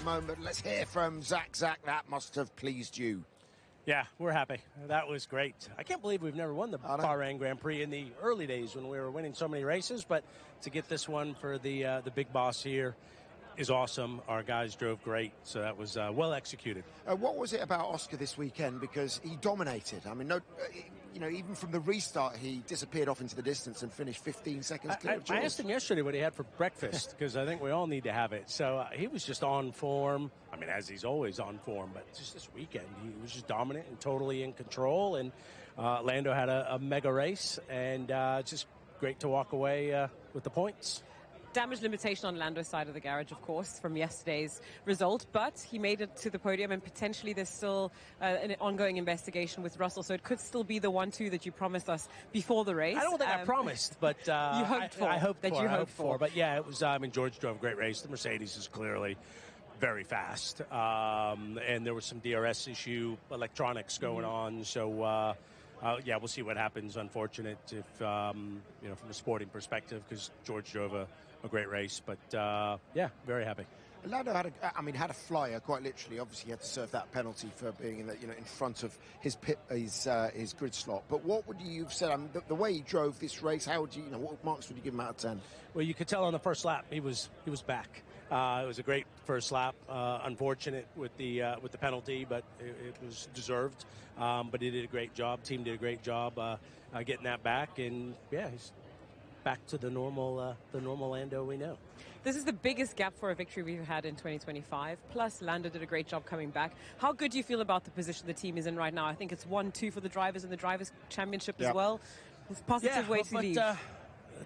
moment. Let's hear from Zach. Zach, that must have pleased you. Yeah, we're happy. That was great. I can't believe we've never won the Bahrain Grand Prix in the early days when we were winning so many races, but to get this one for the big boss here is awesome. Our guys drove great, so that was well executed. What was it about Oscar this weekend? Because he dominated. I mean, even from the restart, he disappeared off into the distance and finished 15 seconds clear of George. I asked him yesterday what he had for breakfast, because I think we all need to have it. So he was just on form. I mean, as he's always on form, but just this weekend, he was just dominant and totally in control. And Lando had a mega race, and just great to walk away with the points. Damage limitation on Lando's side of the garage, of course, from yesterday's result, but he made it to the podium, and potentially there's still an ongoing investigation with Russell, so it could still be the 1-2 that you promised us before the race. I don't think I promised, but you hoped for. I hoped for. But yeah, it was. I mean, George drove a great race. The Mercedes is clearly very fast, and there was some DRS issue, electronics going on, so. Yeah, we'll see what happens. Unfortunate if, from a sporting perspective, because George drove a great race. But, yeah, very happy. Lando had a flyer, quite literally. Obviously, he had to serve that penalty for being in front of his grid slot. But what would you have said? I mean, the way he drove this race, how would what marks would you give him out of 10? Well, you could tell on the first lap he was back. It was a great first lap. Unfortunate with the penalty, but it was deserved. But he did a great job. Team did a great job getting that back, and yeah, he's back to the normal Lando we know. This is the biggest gap for a victory we've had in 2025. Plus, Lando did a great job coming back. How good do you feel about the position the team is in right now? I think it's 1-2 for the drivers in the Drivers' Championship as well. It's a positive way to lead. The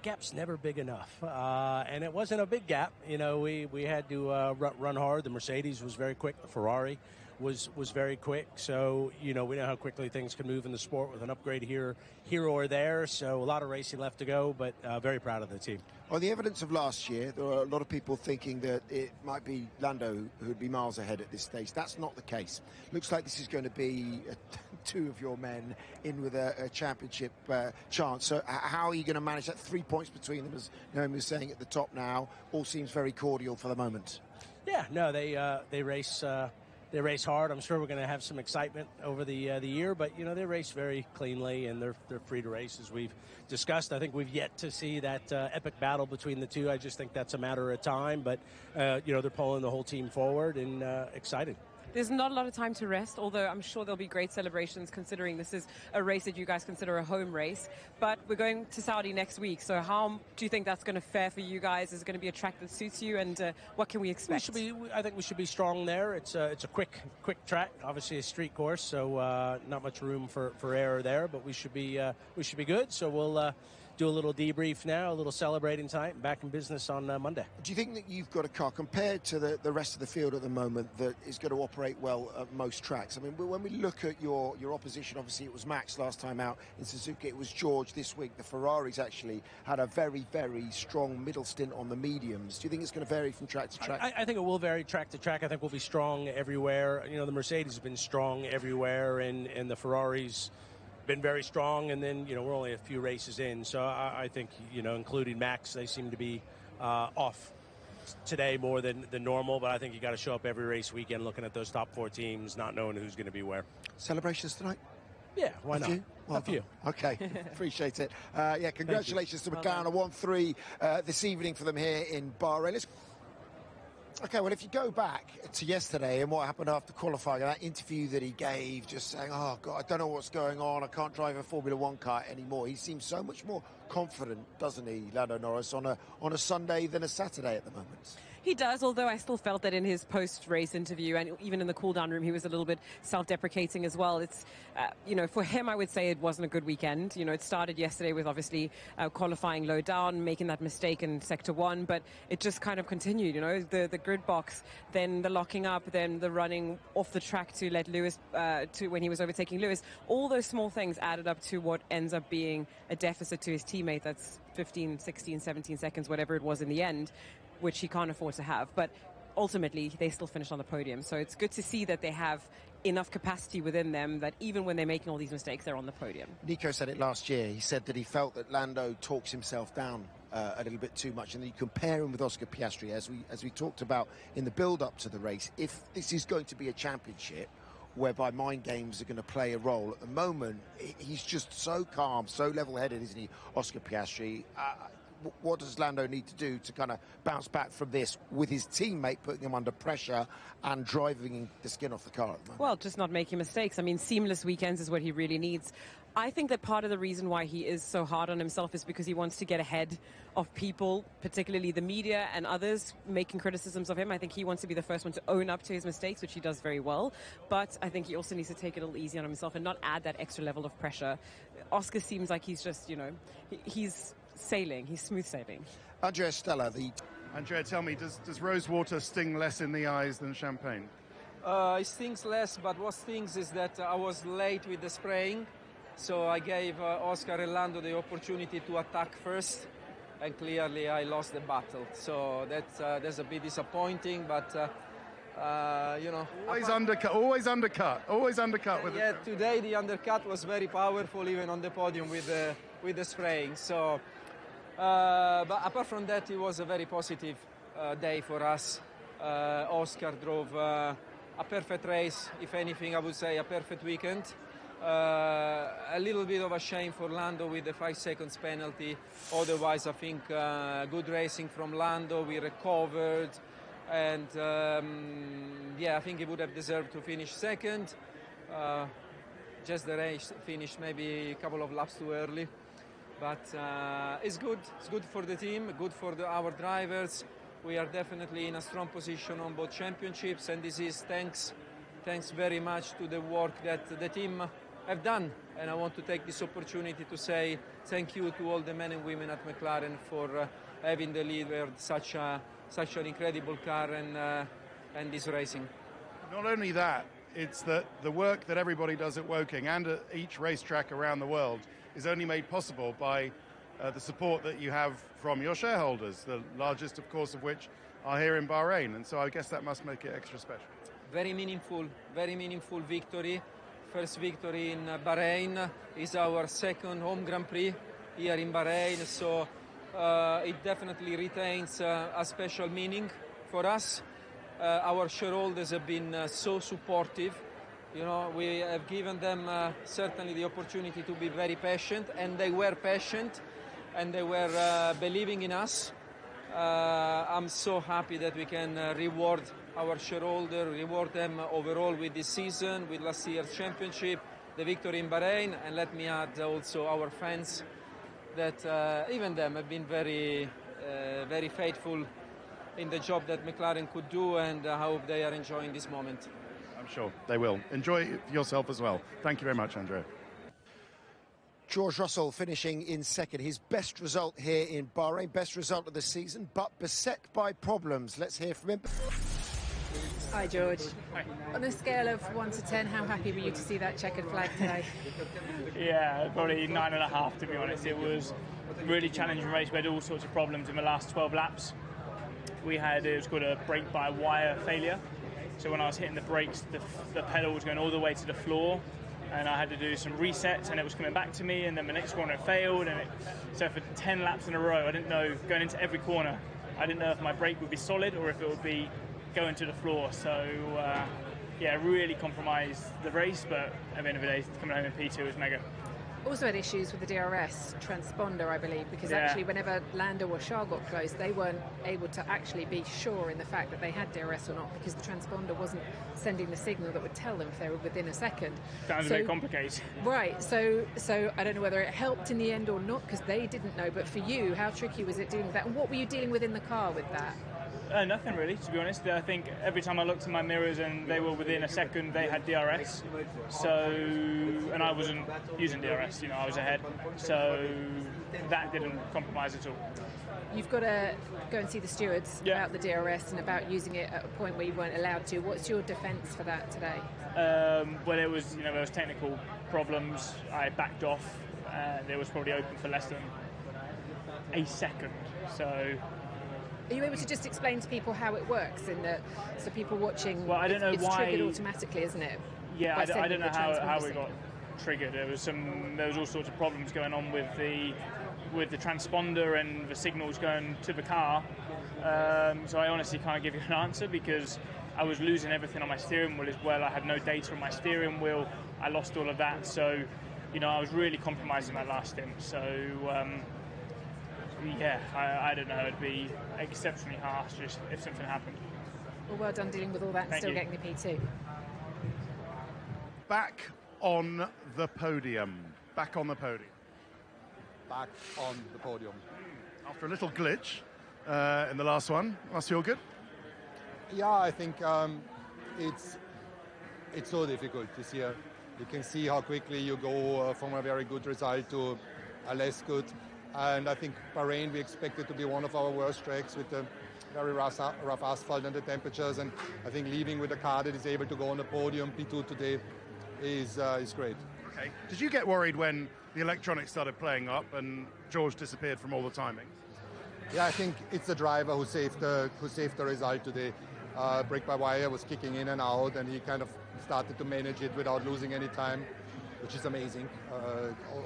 gap's never big enough, and it wasn't a big gap. We had to run hard. The Mercedes was very quick. The Ferrari was very quick. So we know how quickly things can move in the sport with an upgrade here or there. So a lot of racing left to go, but very proud of the team. On the evidence of last year, there are a lot of people thinking that it might be Lando who would be miles ahead at this stage. That's not the case. Looks like this is going to be two of your men in with a championship chance. So how are you going to manage that? 3 points between them, as Naomi was saying at the top now. All seems very cordial for the moment. Yeah, no, they race. They race hard. I'm sure we're going to have some excitement over the year, but they race very cleanly and they're free to race, as we've discussed. I think we've yet to see that epic battle between the two. I just think that's a matter of time, but they're pulling the whole team forward and excited. There's not a lot of time to rest, although I'm sure there'll be great celebrations considering this is a race that you guys consider a home race. But we're going to Saudi next week, so how do you think that's going to fare for you guys? Is it going to be a track that suits you, and what can we expect? I think we should be strong there. It's a quick track, obviously a street course, so not much room for error there, but we should be good. So we'll do a little debrief now, a little celebrating tonight, and back in business on Monday. Do you think that you've got a car compared to the rest of the field at the moment that is going to operate well at most tracks? I mean, when we look at your opposition, obviously it was Max last time out in Suzuka, it was George this week. The Ferraris actually had a very, very strong middle stint on the mediums. Do you think it's going to vary from track to track? I think it will vary track to track. I think we'll be strong everywhere. The Mercedes have been strong everywhere, and the Ferraris been very strong, and then we're only a few races in, so I think including Max, they seem to be off today more than normal, but I think you got to show up every race weekend looking at those top 4 teams, not knowing who's going to be where. Celebrations tonight? Yeah, why not? A few. Okay, appreciate it. Congratulations to McLaren, a 1-3 this evening for them here in Bahrain. Okay, well, if you go back to yesterday and what happened after qualifying, that interview that he gave, just saying, oh, God, I don't know what's going on. I can't drive a Formula One car anymore. He seems so much more confident, doesn't he, Lando Norris, on a Sunday than a Saturday at the moment? He does, although I still felt that in his post-race interview and even in the cool-down room, he was a little bit self-deprecating as well. It's, for him, I would say it wasn't a good weekend. It started yesterday with obviously qualifying low down, making that mistake in Sector 1, but it just kind of continued, the grid box, then the locking up, then the running off the track to let Lewis, when he was overtaking Lewis. All those small things added up to what ends up being a deficit to his teammate that's 15, 16, 17 seconds, whatever it was in the end, which he can't afford to have. But ultimately, they still finished on the podium. So it's good to see that they have enough capacity within them that even when they're making all these mistakes, they're on the podium. Nico said it last year. He said that he felt that Lando talks himself down a little bit too much, and then you compare him with Oscar Piastri, as we talked about in the build-up to the race. If this is going to be a championship whereby mind games are going to play a role, at the moment he's just so calm, so level-headed, isn't he, Oscar Piastri? What does Lando need to do to kind of bounce back from this, with his teammate putting him under pressure and driving the skin off the car at the moment? Well, just not making mistakes. I mean, seamless weekends is what he really needs. I think that part of the reason why he is so hard on himself is because he wants to get ahead of people, particularly the media and others making criticisms of him. I think he wants to be the first one to own up to his mistakes, which he does very well. But I think he also needs to take it a little easy on himself and not add that extra level of pressure. Oscar seems like he's just, he's sailing. He's smooth sailing. Andrea Stella, Andrea, tell me, does rose water sting less in the eyes than champagne? It stings less, but what stings is that I was late with the spraying, so I gave Oscar and Lando the opportunity to attack first, and clearly I lost the battle. So that's a bit disappointing, but always undercut with yeah, today the undercut was very powerful, even on the podium with the spraying. So, but apart from that, it was a very positive day for us. Oscar drove a perfect race. If anything, I would say a perfect weekend. A little bit of a shame for Lando with the 5 seconds penalty. Otherwise, I think good racing from Lando. We recovered, and yeah, I think he would have deserved to finish second. Just the race finished maybe a couple of laps too early, but it's good. It's good for the team, good for our drivers. We are definitely in a strong position on both championships, and this is thanks very much to the work that the team have done. And I want to take this opportunity to say thank you to all the men and women at McLaren for having delivered such an incredible car and this racing. Not only that, it's that the work that everybody does at Woking and at each racetrack around the world is only made possible by the support that you have from your shareholders, the largest, of course, of which are here in Bahrain. And so I guess that must make it extra special. Very meaningful victory. First victory in Bahrain is our second home Grand Prix here in Bahrain, so it definitely retains a special meaning for us. Our shareholders have been so supportive. We have given them certainly the opportunity to be very patient, and they were patient, and they were believing in us. I'm so happy that we can reward our shareholder, reward them overall with this season, with last year's championship, the victory in Bahrain, and let me add also our fans that even them have been very faithful in the job that McLaren could do, and I hope they are enjoying this moment. I'm sure they will. Enjoy it yourself as well. Thank you very much, Andrea. George Russell finishing in second, his best result here in Bahrain, best result of the season, but beset by problems. Let's hear from him. Hi, George. Hi. On a scale of 1 to 10, how happy were you to see that checkered flag today? Yeah, probably 9.5 to be honest. It was a really challenging race. We had all sorts of problems in the last 12 laps. It was called a brake-by-wire failure. So when I was hitting the brakes, the pedal was going all the way to the floor, and I had to do some resets, and it was coming back to me, and then the next corner it failed, so for 10 laps in a row, I didn't know, going into every corner, I didn't know if my brake would be solid or if it would be going to the floor. So yeah, really compromised the race, but at the end of the day, coming home in P2 was mega. Also had issues with the DRS transponder, I believe, because Yeah. actually whenever Lando or Charles got close, they weren't able to actually be sure in the fact that they had DRS or not, because the transponder wasn't sending the signal that would tell them if they were within a second. Sounds a bit complicated. Right, so I don't know whether it helped in the end or not, because they didn't know, but for you, how tricky was it dealing with that? And what were you dealing with in the car with that? Nothing really, to be honest. I think every time I looked in my mirrors and they were within a second, they had DRS. And I wasn't using DRS, I was ahead. So that didn't compromise at all. You've got to go and see the stewards about the DRS and about using it at a point where you weren't allowed to. What's your defence for that today? Well, it was, there was technical problems. I backed off. It was probably open for less than a second. So. Are you able to just explain to people how it works, so people watching? Well, I don't know it's why. It's triggered automatically, isn't it? Yeah, I don't know how it got triggered. There was all sorts of problems going on with the with the transponder and the signals going to the car. So I honestly can't give you an answer because I was losing everything on my steering wheel as well. I had no data on my steering wheel. I lost all of that. So, I was really compromising my last stint. So, I don't know. It'd be exceptionally harsh just if something happened. Well done dealing with all that and Thank still you. getting the P2. Back on the podium. Back on the podium. Back on the podium. After a little glitch in the last one, must feel good? Yeah, I think it's so difficult this year. You can see how quickly you go from a very good result to a less good. And I think Bahrain, we expected to be one of our worst tracks with the very rough asphalt and the temperatures. And I think leaving with a car that is able to go on the podium, P2 today, is great. Okay. Did you get worried when the electronics started playing up and George disappeared from all the timing? Yeah, I think it's the driver who saved the result today. Brake-by-wire was kicking in and out, and he kind of started to manage it without losing any time, which is amazing,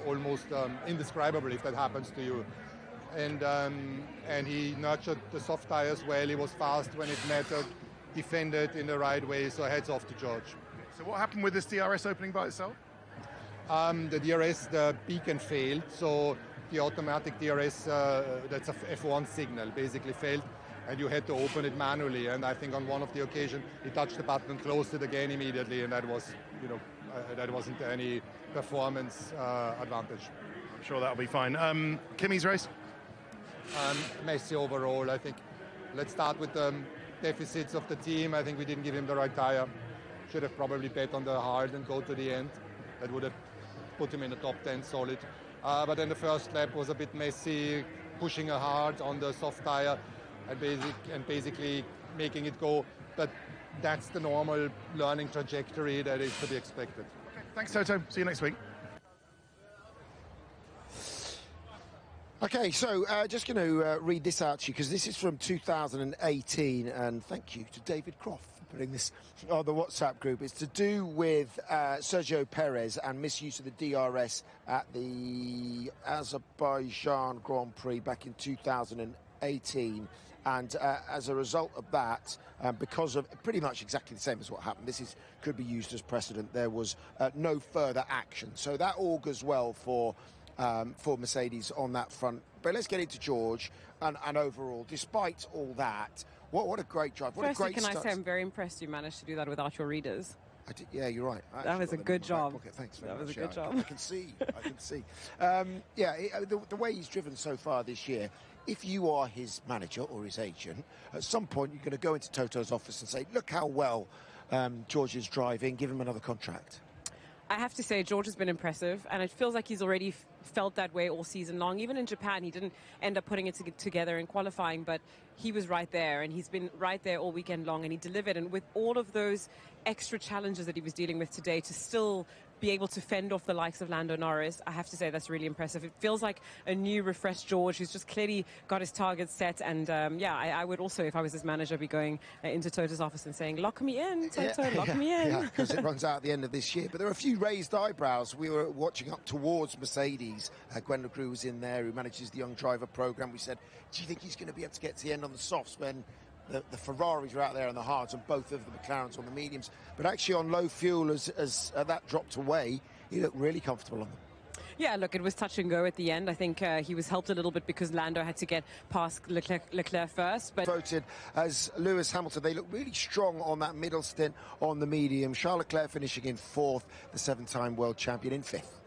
almost indescribable if that happens to you. And he nurtured the soft tires well. He was fast when it mattered, defended in the right way. So heads off to George. So what happened with this DRS opening by itself? The DRS, the beacon failed, so the automatic DRS, that's a F1 signal, basically failed, and you had to open it manually. And I think on one of the occasions, he touched the button and closed it again immediately, and that was, that wasn't any performance advantage. I'm sure that'll be fine. Kimi's race? Messy overall, I think. Let's start with the deficits of the team. I think we didn't give him the right tire. Should have probably bet on the hard and go to the end. That would have put him in the top 10 solid. But then the first lap was a bit messy, pushing a hard on the soft tire and basically making it go. But that's the normal learning trajectory that is to be expected. Okay, thanks, Toto. See you next week. Okay, so just going to read this out to you because this is from 2018, and thank you to David Croft for putting this on the WhatsApp group. It's to do with Sergio Perez and misuse of the DRS at the Azerbaijan Grand Prix back in 2018. And as a result of that, because of pretty much exactly the same as what happened, this could be used as precedent. There was no further action. So that augurs well for Mercedes on that front. But let's get into George and overall, despite all that, what a great drive. What Firstly, a great can start. I say I'm very impressed you managed to do that without your readers. I did, yeah, you're right. That was a good job. Thanks very much. That was a good job. I can see. The way he's driven so far this year, if you are his manager or his agent, at some point you're going to go into Toto's office and say, look how well George is driving, give him another contract. I have to say, George has been impressive, and it feels like he's already felt that way all season long. Even in Japan, he didn't end up putting it together in qualifying, but he was right there, and he's been right there all weekend long, and he delivered. And with all of those extra challenges that he was dealing with today, to still be able to fend off the likes of Lando Norris, I have to say that's really impressive. It feels like a new, refreshed George who's just clearly got his targets set. And I would also, if I was his manager, be going into Toto's office and saying, lock me in, Toto, lock me in. Yeah, because it runs out at the end of this year. But there are a few raised eyebrows. We were watching up towards Mercedes. Gwen LeGroux was in there, who manages the Young Driver program. We said, do you think he's going to be able to get to the end on the softs when the Ferraris are out there on the hards and both of the McLarens on the mediums? But actually on low fuel, as that dropped away, he looked really comfortable on them. Yeah, look, it was touch and go at the end. I think he was helped a little bit because Lando had to get past Leclerc first. But voted as Lewis Hamilton. They look really strong on that middle stint on the medium. Charles Leclerc finishing in fourth, the seven-time world champion in fifth.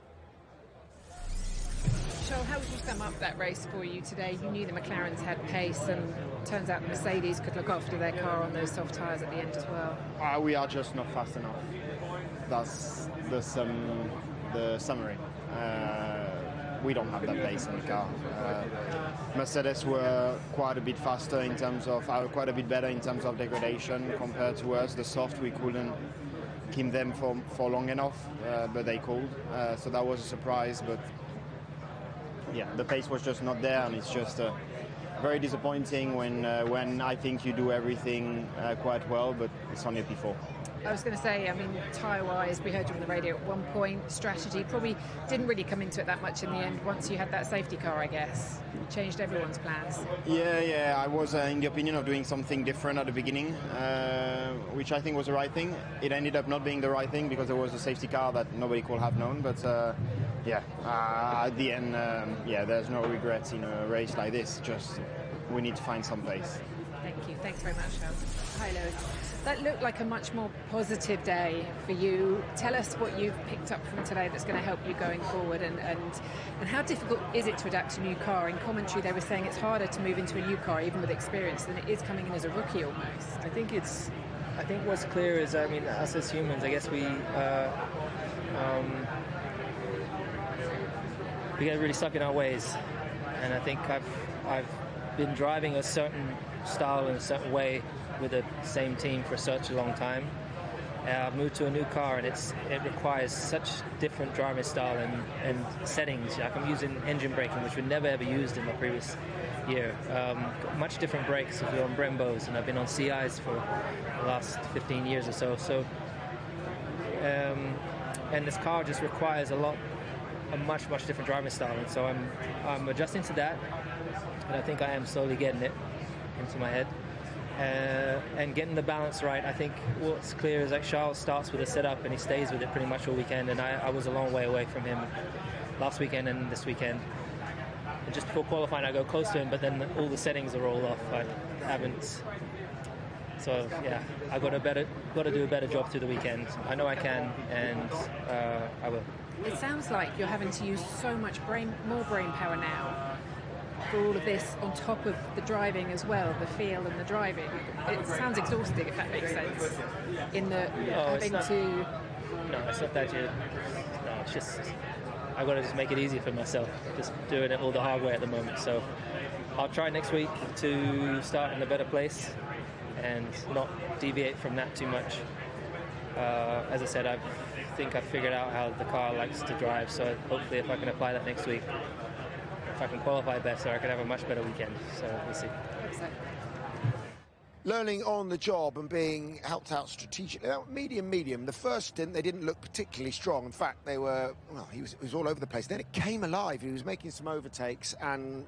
Charles, how would you sum up that race for you today? You knew the McLarens had pace, and turns out the Mercedes could look after their car on those soft tyres at the end as well. We are just not fast enough. That's the summary. We don't have that pace in the car. Mercedes were quite a bit faster in terms of, quite a bit better in terms of degradation compared to us. The soft, we couldn't keep them for long enough, but they could. So that was a surprise, but yeah, the pace was just not there, and it's just very disappointing when I think you do everything quite well, but it's only a P4. I was going to say, I mean, tyre-wise, we heard you on the radio at one point. Strategy probably didn't really come into it that much in the end once you had that safety car, I guess. It changed everyone's plans. Yeah, I was in the opinion of doing something different at the beginning, which I think was the right thing. It ended up not being the right thing because there was a safety car that nobody could have known. But at the end, there's no regrets in a race like this. Just we need to find some pace. Thank you. Thanks very much, Charles. Hi, Lewis. That looked like a much more positive day for you. Tell us what you've picked up from today that's going to help you going forward, and how difficult is it to adapt to a new car? In commentary, they were saying it's harder to move into a new car, even with experience, than it is coming in as a rookie almost. I think what's clear is, I mean, us as humans, I guess we get really stuck in our ways, and I think I've been driving a certain style in a certain way with the same team for such a long time. I've moved to a new car, and it requires such different driving style and settings. Like I'm using engine braking, which we never ever used in my previous year. Much different brakes if you're on Brembos, and I've been on CIs for the last 15 years or so. So, and this car just requires a much different driving style, and so I'm adjusting to that, and I think I am slowly getting it into my head. And getting the balance right. I think what's clear is that Charles starts with a setup and he stays with it pretty much all weekend, and I was a long way away from him last weekend and this weekend. And just before qualifying I go close to him, but then all the settings are all off. I haven't. So yeah, I got to do a better job through the weekend. I know I can, and I will. It sounds like you're having to use so much more brain power now for all of this, on top of the driving as well, the feel and the driving. It sounds exhausting, if that makes sense. No, it's not that you. No, it's just I've got to just make it easier for myself. Just doing it all the hard way at the moment. So I'll try next week to start in a better place and not deviate from that too much. As I said, I think I've figured out how the car likes to drive. So hopefully, if I can apply that next week, if I can qualify better, I could have a much better weekend. So we'll see. Learning on the job and being helped out strategically. Medium. The first stint, they didn't look particularly strong. In fact, he was all over the place. Then it came alive. He was making some overtakes, and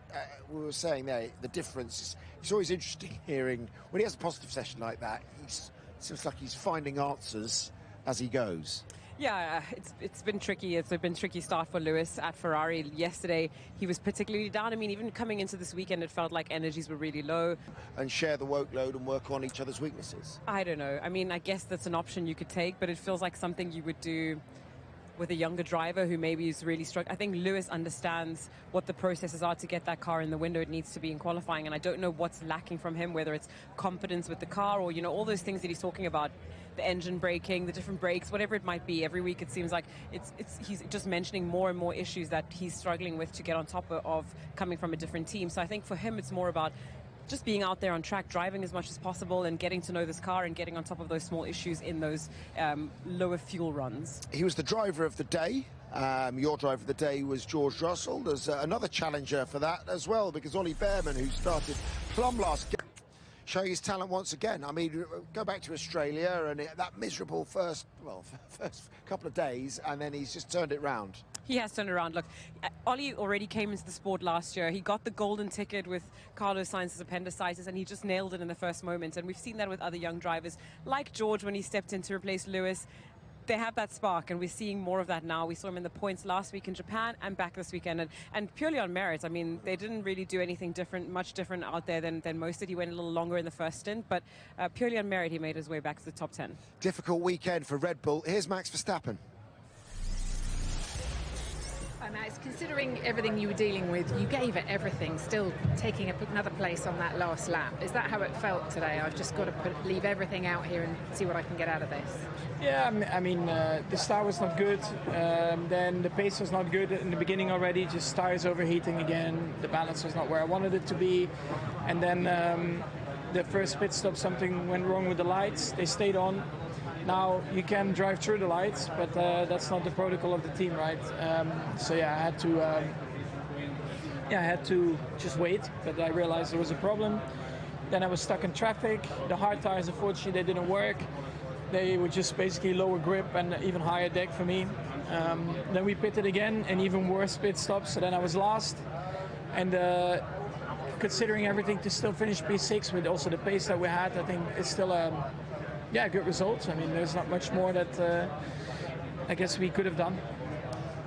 we were saying there, the difference. It's always interesting hearing, when he has a positive session like that, it seems like he's finding answers as he goes. Yeah, it's been tricky. It's been a tricky start for Lewis at Ferrari. Yesterday, he was particularly down. I mean, even coming into this weekend, it felt like energies were really low. And share the workload and work on each other's weaknesses. I don't know. I mean, I guess that's an option you could take, but it feels like something you would do with a younger driver who maybe is really struggling. I think Lewis understands what the processes are to get that car in the window it needs to be in qualifying, and I don't know what's lacking from him, whether it's confidence with the car or, all those things that he's talking about, the engine braking, the different brakes, whatever it might be. Every week it seems like he's just mentioning more and more issues that he's struggling with to get on top of coming from a different team. So I think for him it's more about just being out there on track, driving as much as possible and getting to know this car and getting on top of those small issues in those lower fuel runs. He was the driver of the day. Your driver of the day was George Russell. There's another challenger for that as well, because Ollie Behrman, who started plumb last game, showing his talent once again. I mean, go back to Australia and that miserable first couple of days, and then he's just turned it round. He has turned around. Look, Ollie already came into the sport last year. He got the golden ticket with Carlos Sainz's appendicitis, and he just nailed it in the first moment. And we've seen that with other young drivers, like George when he stepped in to replace Lewis. They have that spark, and we're seeing more of that now. We saw him in the points last week in Japan and back this weekend, and purely on merit. I mean, they didn't really do anything much different out there than most did. He went a little longer in the first stint, but purely on merit, he made his way back to the top 10. Difficult weekend for Red Bull. Here's Max Verstappen. Max, considering everything you were dealing with, you gave it everything, still taking another place on that last lap. Is that how it felt today? I've just got to leave everything out here and see what I can get out of this. Yeah, I mean, the start was not good. Then the pace was not good in the beginning already. Just tires overheating again. The balance was not where I wanted it to be. And then the first pit stop, something went wrong with the lights. They stayed on. Now you can drive through the lights, but that's not the protocol of the team, right? So yeah, I had to just wait, but I realized there was a problem. Then I was stuck in traffic. The hard tires, unfortunately, they didn't work. They were just basically lower grip and even higher deck for me. Then we pitted again, and even worse pit stops. So then I was last. And considering everything, to still finish P6 with also the pace that we had, I think it's still a good result. I mean, there's not much more that I guess we could have done.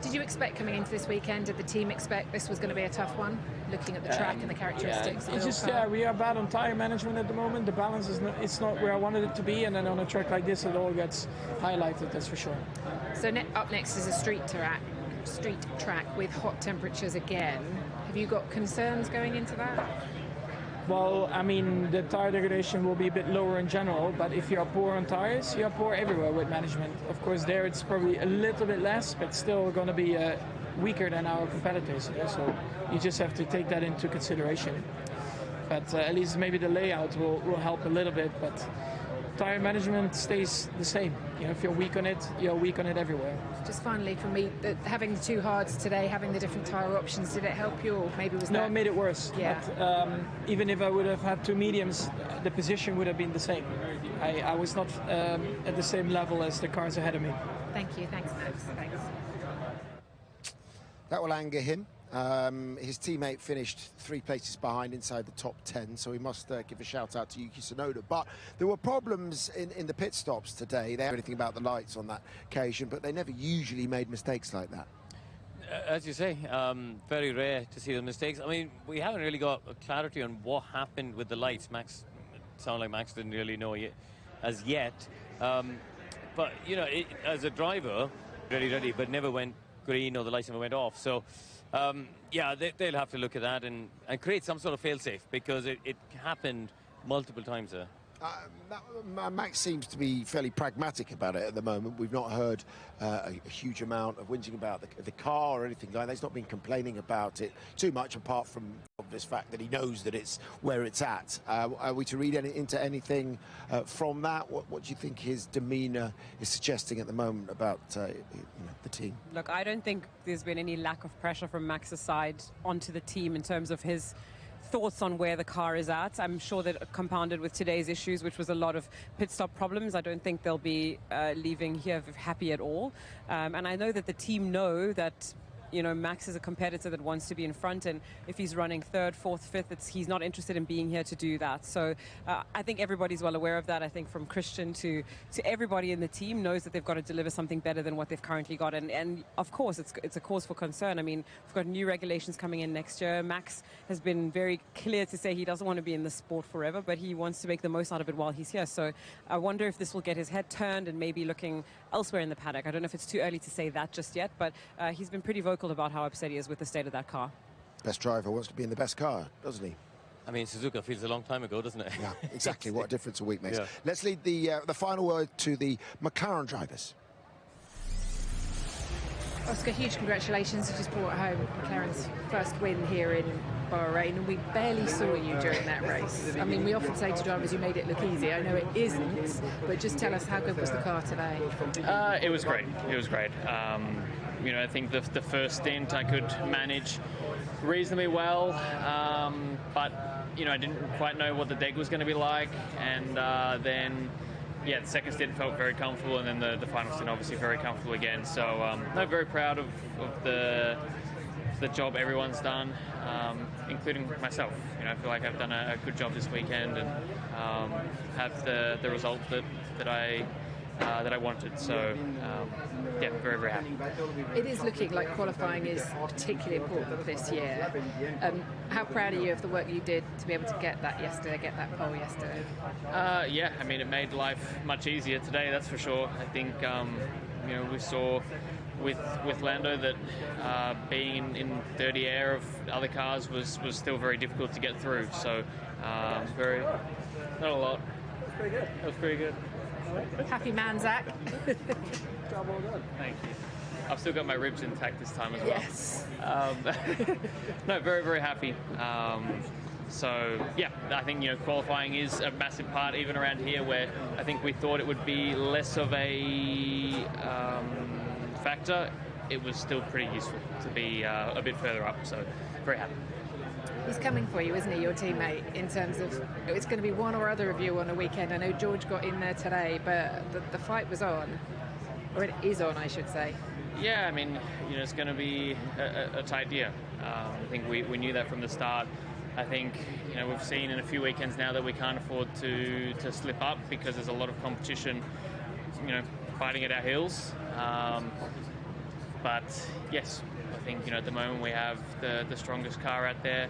Did you expect coming into this weekend, did the team expect this was going to be a tough one, looking at the track and the characteristics? It's just, we are bad on tire management at the moment. The balance is not, it's not where I wanted it to be, and then on a track like this, it all gets highlighted, that's for sure. So up next is a street track with hot temperatures again. Have you got concerns going into that? Well, I mean, the tire degradation will be a bit lower in general, but if you are poor on tires, you are poor everywhere with management. Of course, there it's probably a little bit less, but still going to be weaker than our competitors. So you just have to take that into consideration. But at least maybe the layout will help a little bit, but tire management stays the same. You know, if you're weak on it, you're weak on it everywhere. Just finally, for me, having the two hards today, having the different tyre options, did it help you, or maybe was that... No, it made it worse. Yeah. But, even if I would have had two mediums, the position would have been the same. I was not at the same level as the cars ahead of me. Thank you. Thanks, Max. Thanks. That will anger him. His teammate finished 3 places behind inside the top 10, so we must give a shout out to Yuki Tsunoda. But there were problems in the pit stops today. They had anything about the lights on that occasion, but they never usually made mistakes like that. As you say, very rare to see the mistakes. I mean, we haven't really got clarity on what happened with the lights. It sounded like Max didn't really know yet, as yet. But, you know, as a driver, ready, but never went green or the lights never went off. So, yeah, they'll have to look at that and create some sort of fail-safe, because it happened multiple times there. Max seems to be fairly pragmatic about it at the moment. We've not heard a huge amount of whinging about the car or anything like that. He's not been complaining about it too much, apart from this fact that he knows that it's where it's at. Are we to read into anything from that? What do you think his demeanour is suggesting at the moment about the team? Look, I don't think there's been any lack of pressure from Max's side onto the team in terms of his thoughts on where the car is at. I'm sure that compounded with today's issues, which was a lot of pit stop problems, I don't think they'll be leaving here happy at all. And I know that the team know that, you know, Max is a competitor that wants to be in front, and if he's running third, fourth, fifth, he's not interested in being here to do that. So I think everybody's well aware of that. I think from Christian to everybody in the team knows that they've got to deliver something better than what they've currently got. And of course, it's a cause for concern. I mean, we've got new regulations coming in next year. Max has been very clear to say he doesn't want to be in the sport forever, but he wants to make the most out of it while he's here. So I wonder if this will get his head turned and maybe looking elsewhere in the paddock. I don't know if it's too early to say that just yet, but he's been pretty vocal about how upset he is with the state of that car. Best driver wants to be in the best car, doesn't he? I mean, Suzuka feels a long time ago, doesn't it? Yeah, exactly. What a difference a week makes. Yeah. Let's lead the final word to the McLaren drivers. Oscar, huge congratulations. You just brought home McLaren's first win here in Bahrain, and we barely saw you during that race. I mean, we often say to drivers, you made it look easy. I know it isn't, but just tell us, how good was the car today? It was great. It was great. You know, I think the first stint I could manage reasonably well, but, you know, I didn't quite know what the deck was going to be like, and then, yeah, the second stint felt very comfortable, and then the final stint obviously very comfortable again. So I'm very proud of the job everyone's done, including myself. You know, I feel like I've done a good job this weekend and have the result that I wanted. So, yeah, very, very happy. It is looking like qualifying is particularly important this year. How proud are you of the work you did to be able to get that pole yesterday? Yeah, I mean, it made life much easier today, that's for sure. I think, you know, we saw with Lando that being in dirty air of other cars was still very difficult to get through. So, not a lot. That's pretty good. That was pretty good. Happy man, Zach. Job well done. Thank you. I've still got my ribs intact this time as well. Yes. No, very, very happy. So, yeah, I think, you know, qualifying is a massive part, even around here, where I think we thought it would be less of a factor. It was still pretty useful to be a bit further up, so very happy. He's coming for you, isn't he, your teammate, in terms of it's going to be one or other of you on a weekend. I know George got in there today, but the fight was on, or it is on, I should say. Yeah, I mean, it's going to be a tight year. I think we knew that from the start. I think, we've seen in a few weekends now that we can't afford to slip up because there's a lot of competition, fighting at our heels. But yes, I think, at the moment we have the strongest car out there.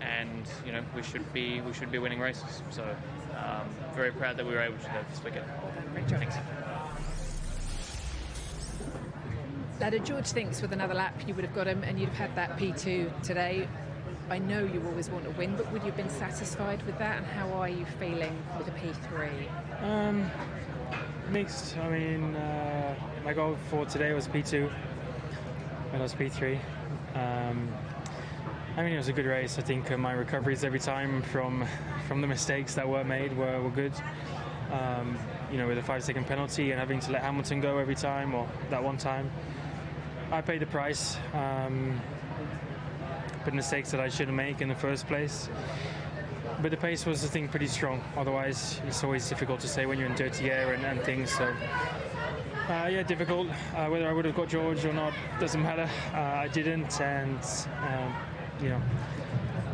And, we should be winning races. So very proud that we were able to do this weekend. Great job. Thanks. George thinks with another lap you would have got him and you'd have had that P2 today. I know you always want to win, but would you have been satisfied with that? And how are you feeling with a P3? Mixed. I mean, my goal for today was P2, and it was P3. I mean, it was a good race. I think my recoveries every time from the mistakes that were made were good. With a 5-second penalty and having to let Hamilton go every time, or that one time, I paid the price. But mistakes that I shouldn't make in the first place. But the pace was, I think, pretty strong. Otherwise, it's always difficult to say when you're in dirty air and things. So, yeah, difficult. Whether I would have got George or not doesn't matter. I didn't, and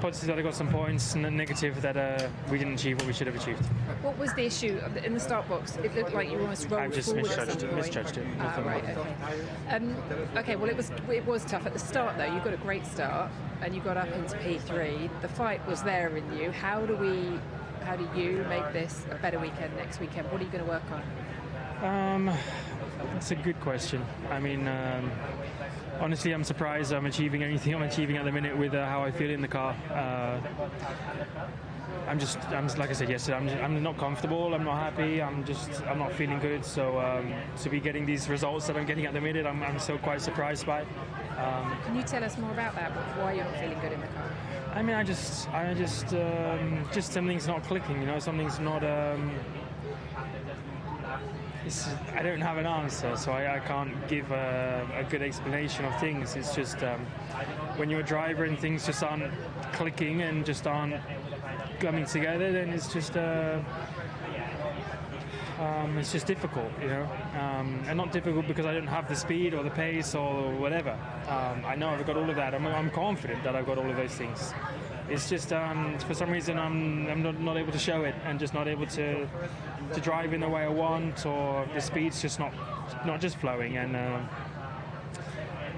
positive that I got some points, and negative that we didn't achieve what we should have achieved. What was the issue in the start box? It looked like you almost rolled forward. I just misjudged it. Right, okay. Okay, well, it was tough at the start, though. You got a great start, and you got up into P3. The fight was there in you. How do you make this a better weekend next weekend? What are you going to work on? That's a good question. I mean, honestly, I'm surprised I'm achieving anything I'm achieving at the minute with how I feel in the car. I'm like I said yesterday, I'm not comfortable. I'm not happy. I'm not feeling good. So to be getting these results that I'm getting at the minute, I'm so quite surprised by. Can you tell us more about that? Why you're not feeling good in the car? I mean, I just something's not clicking. Something's not. I don't have an answer, so I can't give a good explanation of things. It's just when you're a driver and things just aren't clicking and just aren't coming together, then it's just difficult, and not difficult because I don't have the speed or the pace or whatever. I know I've got all of that. I'm confident that I've got all of those things. It's just for some reason I'm not able to show it, and just not able to drive in the way I want, or the speed's just not just flowing, and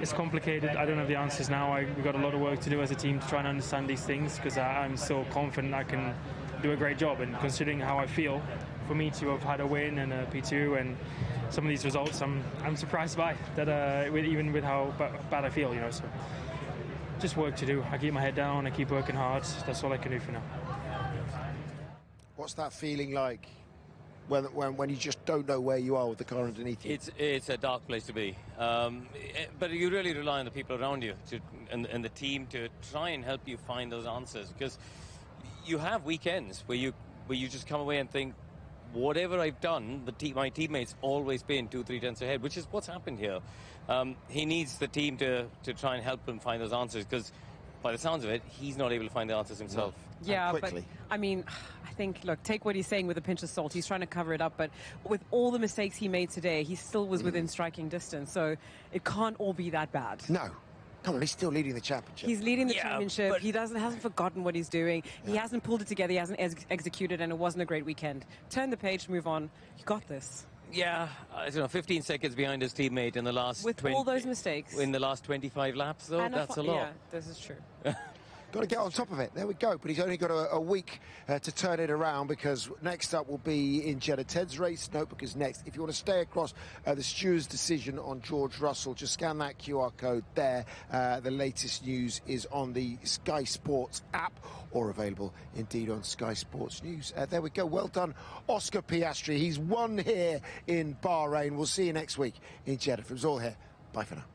it's complicated. I don't have the answers now. We've got a lot of work to do as a team to try and understand these things, because I'm so confident I can do a great job, and considering how I feel, for me to have had a win and a P2 and some of these results, I'm surprised by that, even with how bad I feel, so just work to do. I keep my head down, I keep working hard. That's all I can do for now. What's that feeling like when you just don't know where you are with the car underneath you? It's a dark place to be, but you really rely on the people around you and the team to try and help you find those answers, because you have weekends where you just come away and think, whatever I've done, my teammates always been 2-3 tenths ahead, which is what's happened here. He needs the team to try and help him find those answers, because by the sounds of it, he's not able to find the answers himself. Yeah, but I mean, I think, look, take what he's saying with a pinch of salt. He's trying to cover it up, but with all the mistakes he made today, he still was within striking distance. So it can't all be that bad. No. Come on, he's still leading the championship. He's leading the championship. He hasn't forgotten what he's doing. Yeah. He hasn't pulled it together. He hasn't executed, and it wasn't a great weekend. Turn the page, move on. You got this. Yeah, 15 seconds behind his teammate in the last... With all those mistakes. In the last 25 laps, though, that's a lot. Yeah, this is true. Got to get on top of it. There we go. But he's only got a week to turn it around, because next up will be in Jeddah. Ted's race notebook is next. If you want to stay across the steward's decision on George Russell, just scan that QR code there. The latest news is on the Sky Sports app, or available indeed on Sky Sports News. There we go. Well done, Oscar Piastri. He's won here in Bahrain. We'll see you next week in Jeddah. From us all here, bye for now.